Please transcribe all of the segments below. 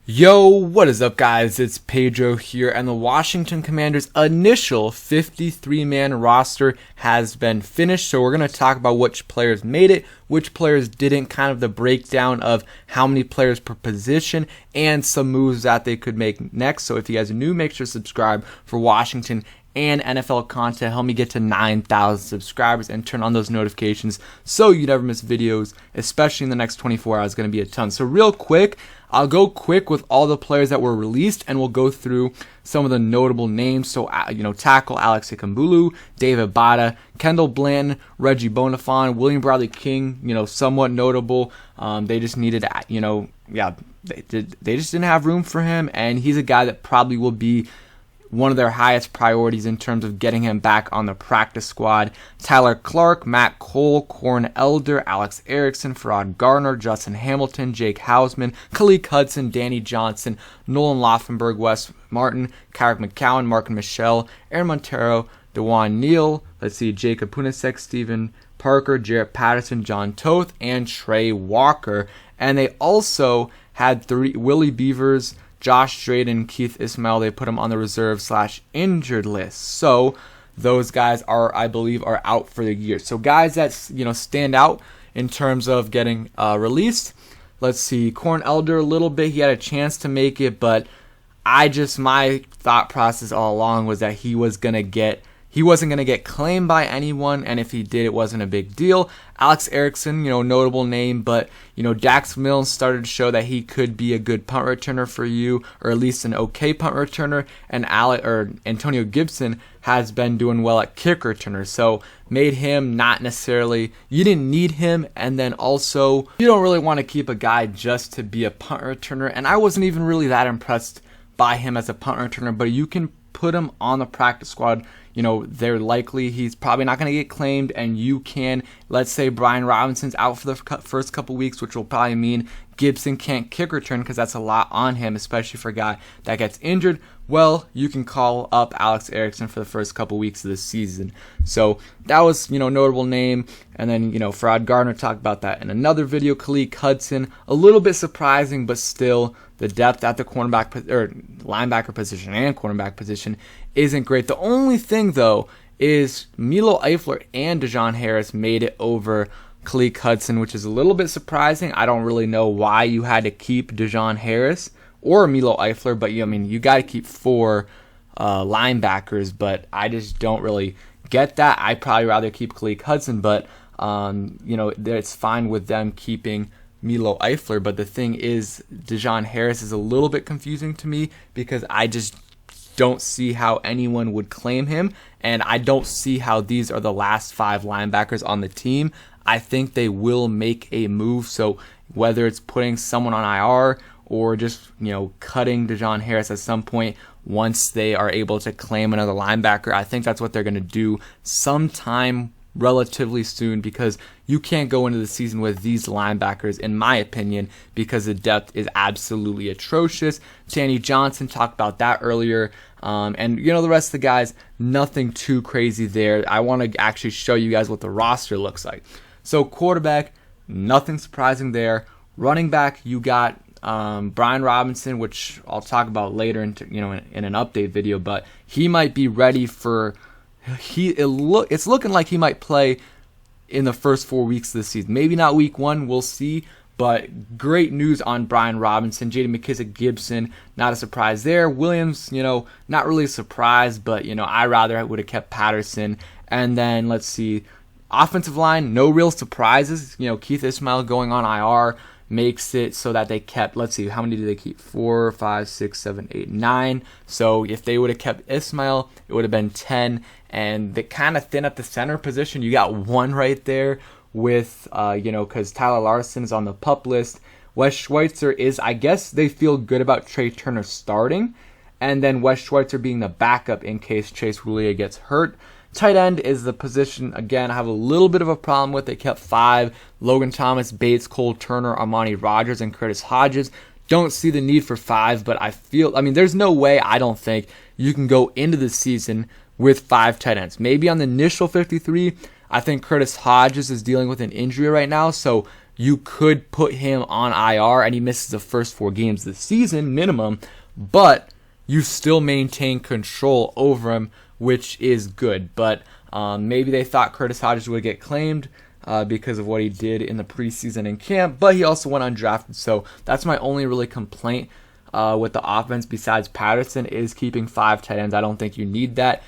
Yo, what is up, guys? It's Pedro here, and the Washington Commanders' initial 53-man roster has been finished. So we're going to talk about which players made it, which players didn't, kind of the breakdown of how many players per position, and some moves that they could make next. So if you guys are new, make sure to subscribe for Washington and NFL content. Help me get to 9,000 subscribers and turn on those notifications so you never miss videos, especially in the next 24 hours. Going to be a ton. So real quick, I'll go quick with all the players that were released, and we'll go through some of the notable names. So, tackle Alex Ikambulu, David Bada, Kendall Blanton, Reggie Bonifon, William Bradley King, somewhat notable. They just needed, they just didn't have room for him, and he's a guy that probably will be one of their highest priorities in terms of getting him back on the practice squad. Tyler Clark, Matt Cole, Corn Elder, Alex Erickson, Farrod Gardner, Justin Hamilton, Jake Hausman, Khaleke Hudson, Danny Johnson, Nolan Laufenberg, Wes Martin, Carrick McCown, Mark Michelle, Aaron Montero, DeJuan Neal, Jacob Punasek, Stephen Parker, Jarrett Patterson, John Toth, and Trey Walker. And they also had Willie Beavers, Josh Drayden, Keith Ismail. They put him on the reserve/injured list. So those guys I believe are out for the year. So guys that stand out in terms of getting released. Let's see, Corn Elder a little bit. He had a chance to make it, but my thought process all along was that he wasn't gonna get claimed by anyone, and if he did, it wasn't a big deal. Alex Erickson, notable name, but Dax Mills started to show that he could be a good punt returner for you, or at least an okay punt returner. And Antonio Gibson has been doing well at kick returner, so made him not necessarily. You didn't need him, and then also you don't really want to keep a guy just to be a punt returner. And I wasn't even really that impressed by him as a punt returner, but you can put him on the practice squad. He's probably not going to get claimed, and you can, let's say Brian Robinson's out for the first couple weeks, which will probably mean Gibson can't kick return because that's a lot on him, especially for a guy that gets injured. Well, you can call up Alex Erickson for the first couple weeks of the season. So that was, notable name. And then, Farrod Gardner, talked about that in another video. Khaleke Hudson, a little bit surprising, but still the depth at the cornerback or linebacker position and cornerback position isn't great. The only thing, though, is Milo Eifler and Dejon Harris made it over Khaleke Hudson, which is a little bit surprising. I don't really know why you had to keep Dejon Harris or Milo Eifler, but you got to keep four linebackers, but I just don't really get that. I'd probably rather keep Khaleke Hudson, but it's fine with them keeping Milo Eifler. But the thing is, Dejon Harris is a little bit confusing to me because I just don't see how anyone would claim him, and I don't see how these are the last five linebackers on the team. I think they will make a move, so whether it's putting someone on IR or just cutting Dejon Harris at some point once they are able to claim another linebacker, I think that's what they're going to do sometime relatively soon, because you can't go into the season with these linebackers, in my opinion, because the depth is absolutely atrocious. Danny Johnson, talked about that earlier. And the rest of the guys, nothing too crazy there. I want to actually show you guys what the roster looks like. So quarterback, nothing surprising there. Running back, you got Brian Robinson, which I'll talk about later in an update video, but he might be ready for. It's looking like he might play in the first 4 weeks of the season. Maybe not week one, we'll see. But great news on Brian Robinson. J.D. McKissick, Gibson, not a surprise there. Williams, not really a surprise, but I rather would have kept Patterson. And then let's see, offensive line, no real surprises. Keith Ismail going on IR makes it so that they kept, let's see, how many did they keep? 4, 5, 6, 7, 8, 9. So if they would have kept Ismail, it would have been 10. And they kind of thin at the center position. You got one right there with, because Tyler Larson is on the PUP list. Wes Schweitzer is, I guess they feel good about Trey Turner starting. And then Wes Schweitzer being the backup in case Chase Rulia gets hurt. Tight end is the position, again, I have a little bit of a problem with. They kept 5. Logan Thomas, Bates, Cole Turner, Armani Rogers, and Curtis Hodges. Don't see the need for 5, but there's no way, I don't think, you can go into the season with 5 tight ends. Maybe on the initial 53, I think Curtis Hodges is dealing with an injury right now, so you could put him on IR and he misses the first 4 games of the season minimum, but you still maintain control over him, which is good. But maybe they thought Curtis Hodges would get claimed because of what he did in the preseason and camp, but he also went undrafted. So that's my only really complaint with the offense besides Patterson is keeping 5 tight ends. I don't think you need that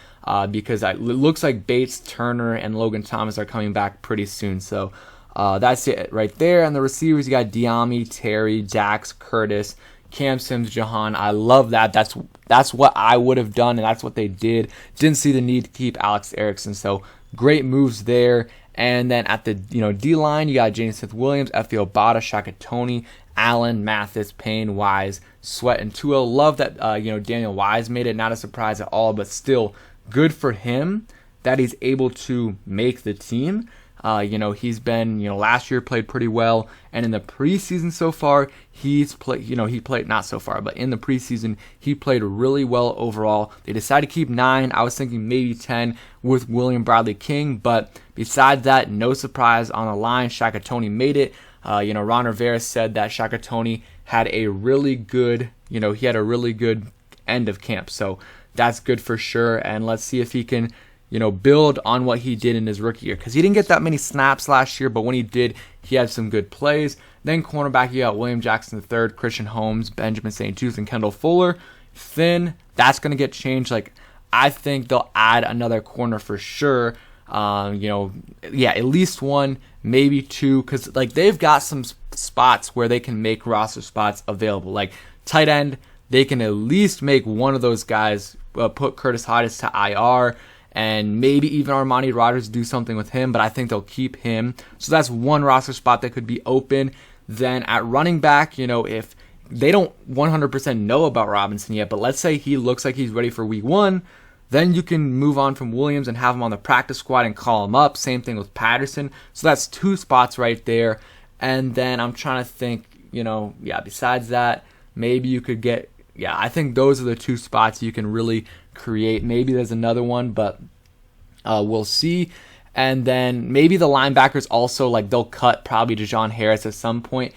because it looks like Bates, Turner, and Logan Thomas are coming back pretty soon. So that's it right there. And the receivers, you got Diami, Terry, Dax, Curtis, Cam Sims, Jahan. I love that. That's what I would have done, and that's what they did. Didn't see the need to keep Alex Erickson, so great moves there. And then at the D-line, you got James Smith-Williams, Effie Obata, Shaka Toney, Allen, Mathis, Payne, Wise, Sweat, and Tua. Love that Daniel Wise made it. Not a surprise at all, but still good for him that he's able to make the team. He's been, last year played pretty well, and in the preseason so far, he's played, he played not so far, but in the preseason, he played really well overall. They decided to keep 9. I was thinking maybe 10 with William Bradley King, but besides that, no surprise on the line. Shaka Toney made it. Ron Rivera said that Shaka Toney had a really good, he had a really good end of camp, so that's good for sure, and let's see if he can build on what he did in his rookie year. Because he didn't get that many snaps last year, but when he did, he had some good plays. Then cornerback, you got William Jackson III, Christian Holmes, Benjamin St. Juste, and Kendall Fuller. Thin, that's going to get changed. I think they'll add another corner for sure. At least 1, maybe 2. Because, they've got some spots where they can make roster spots available. Like, tight end, they can at least make one of those guys put Curtis Hodges to IR. And maybe even Armani Rogers do something with him, but I think they'll keep him. So that's one roster spot that could be open. Then at running back, if they don't 100% know about Robinson yet, but let's say he looks like he's ready for week 1, then you can move on from Williams and have him on the practice squad and call him up. Same thing with Patterson. So that's 2 spots right there. And then I'm trying to think, besides that, maybe you could get, I think those are the 2 spots you can really create. Maybe there's another one, but we'll see. And then maybe the linebackers also, they'll cut probably Dejon Harris at some point,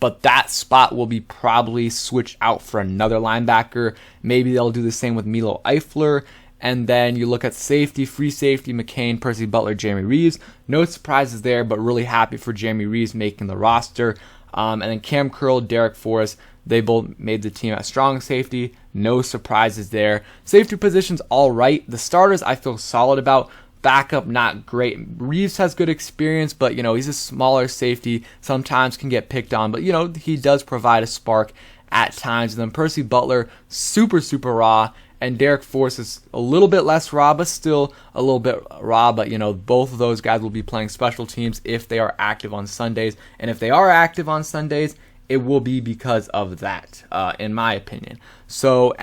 but that spot will be probably switched out for another linebacker. Maybe they'll do the same with Milo Eifler. And then you look at safety, free safety, McCain, Percy Butler, Jeremy Reeves. No surprises there, but really happy for Jeremy Reeves making the roster. And then Cam Curl, Derek Forrest, they both made the team at strong safety. No surprises there. Safety positions all right. The starters I feel solid about. Backup not great. Reeves has good experience, but he's a smaller safety. Sometimes can get picked on, but he does provide a spark at times. And then Percy Butler, super raw. And Derek Forrest is a little bit less raw, but still a little bit raw. But, both of those guys will be playing special teams if they are active on Sundays. And if they are active on Sundays, it will be because of that, in my opinion. So,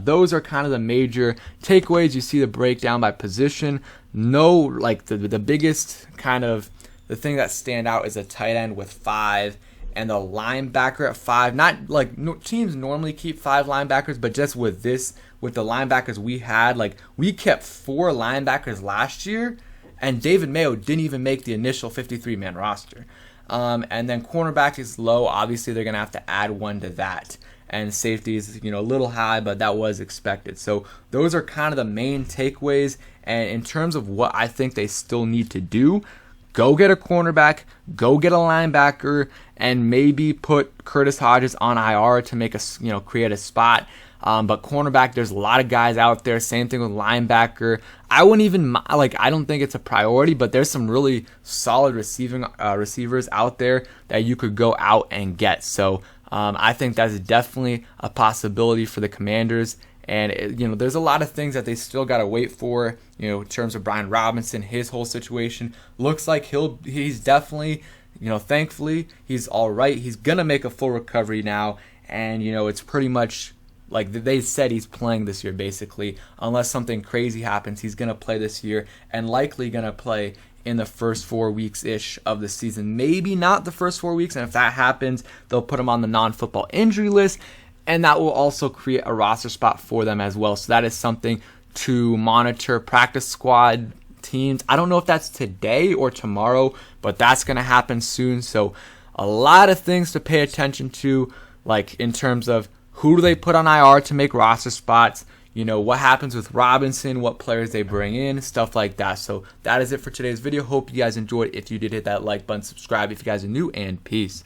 those are kind of the major takeaways. You see the breakdown by position. No, the biggest kind of, the thing that stand out is a tight end with 5 and the linebacker at 5. Not teams normally keep 5 linebackers, but just with the linebackers we had, we kept 4 linebackers last year, and David Mayo didn't even make the initial 53-man roster. And then cornerback is low. Obviously, they're going to have to add 1 to that. And safety is, a little high, but that was expected. So those are kind of the main takeaways. And in terms of what I think they still need to do, go get a cornerback, go get a linebacker, and maybe put Curtis Hodges on IR to make create a spot. But cornerback, there's a lot of guys out there. Same thing with linebacker. I wouldn't even I don't think it's a priority, but there's some really solid receivers out there that you could go out and get. So I think that's definitely a possibility for the Commanders. And there's a lot of things that they still got to wait for. In terms of Brian Robinson, his whole situation looks like he's definitely, thankfully he's all right. He's gonna make a full recovery now, and it's pretty much. They said he's playing this year, basically. Unless something crazy happens, he's going to play this year and likely going to play in the first 4 weeks-ish of the season. Maybe not the first 4 weeks, and if that happens, they'll put him on the non-football injury list, and that will also create a roster spot for them as well. So that is something to monitor. Practice squad teams, I don't know if that's today or tomorrow, but that's going to happen soon. So a lot of things to pay attention to, like in terms of who do they put on IR to make roster spots, what happens with Robinson, what players they bring in, stuff like that. So that is it for today's video. Hope you guys enjoyed. If you did, hit that like button, subscribe if you guys are new, and peace.